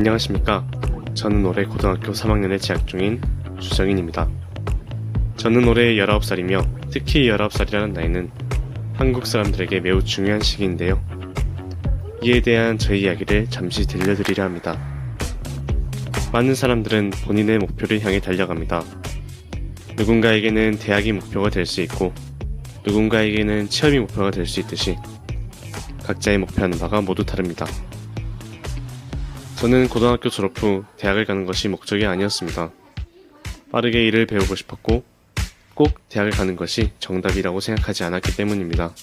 안녕하십니까. 저는 올해 고등학교 3학년에 재학 중인 주정인입니다. 저는 올해 19살이며 특히 19살이라는 나이는 한국 사람들에게 매우 중요한 시기인데요. 이에 대한 저희 이야기를 잠시 들려드리려 합니다. 많은 사람들은 본인의 목표를 향해 달려갑니다. 누군가에게는 대학이 목표가 될 수 있고 누군가에게는 취업이 목표가 될 수 있듯이 각자의 목표하는 바가 모두 다릅니다. 저는 고등학교 졸업 후 대학을 가는 것이 목적이 아니었습니다. 빠르게 일을 배우고 싶었고 꼭 대학을 가는 것이 정답이라고 생각하지 않았기 때문입니다.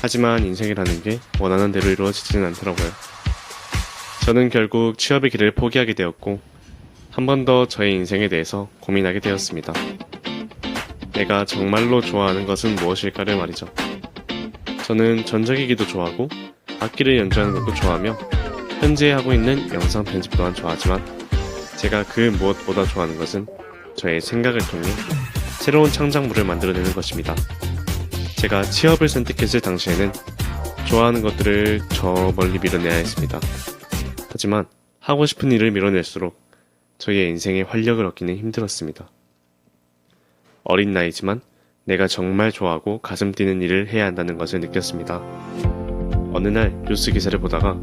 하지만 인생이라는 게 원하는 대로 이루어지지는 않더라고요. 저는 결국 취업의 길을 포기하게 되었고 한 번 더 저의 인생에 대해서 고민하게 되었습니다. 내가 정말로 좋아하는 것은 무엇일까를 말이죠. 저는 전자기기도 좋아하고 악기를 연주하는 것도 좋아하며 현재 하고 있는 영상 편집 또한 좋아하지만 제가 그 무엇보다 좋아하는 것은 저의 생각을 통해 새로운 창작물을 만들어내는 것입니다. 제가 취업을 선택했을 당시에는 좋아하는 것들을 저 멀리 밀어내야 했습니다. 하지만 하고 싶은 일을 밀어낼수록 저의 인생에 활력을 얻기는 힘들었습니다. 어린 나이지만 내가 정말 좋아하고 가슴 뛰는 일을 해야 한다는 것을 느꼈습니다. 어느 날 뉴스 기사를 보다가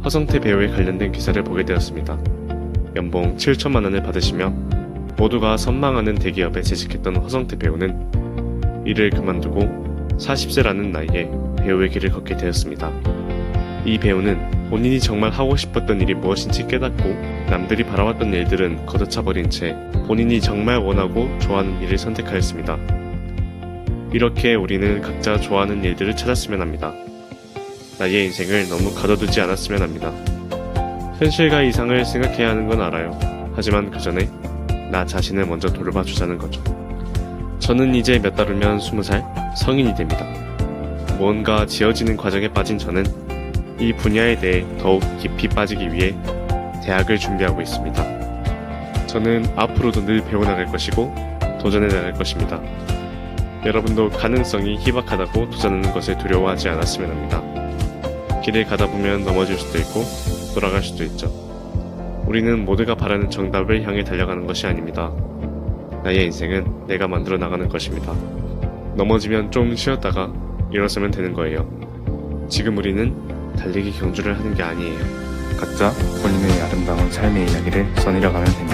허성태 배우에 관련된 기사를 보게 되었습니다. 연봉 7천만 원을 받으시며 모두가 선망하는 대기업에 재직했던 허성태 배우는 일을 그만두고 40세라는 나이에 배우의 길을 걷게 되었습니다. 이 배우는 본인이 정말 하고 싶었던 일이 무엇인지 깨닫고 남들이 바라왔던 일들은 걷어차버린 채 본인이 정말 원하고 좋아하는 일을 선택하였습니다. 이렇게 우리는 각자 좋아하는 일들을 찾았으면 합니다. 나의 인생을 너무 가둬두지 않았으면 합니다. 현실과 이상을 생각해야 하는 건 알아요. 하지만 그 전에 나 자신을 먼저 돌봐주자는 거죠. 저는 이제 몇 달 후면 20살 성인이 됩니다. 무언가 지어지는 과정에 빠진 저는 이 분야에 대해 더욱 깊이 빠지기 위해 대학을 준비하고 있습니다. 저는 앞으로도 늘 배워나갈 것이고 도전해 나갈 것입니다. 여러분도 가능성이 희박하다고 도전하는 것을 두려워하지 않았으면 합니다. 길을 가다 보면 넘어질 수도 있고 돌아갈 수도 있죠. 우리는 모두가 바라는 정답을 향해 달려가는 것이 아닙니다. 나의 인생은 내가 만들어 나가는 것입니다. 넘어지면 좀 쉬었다가 일어서면 되는 거예요. 지금 우리는 달리기 경주를 하는 게 아니에요. 각자 본인의 아름다운 삶의 이야기를 써내려가면 됩니다.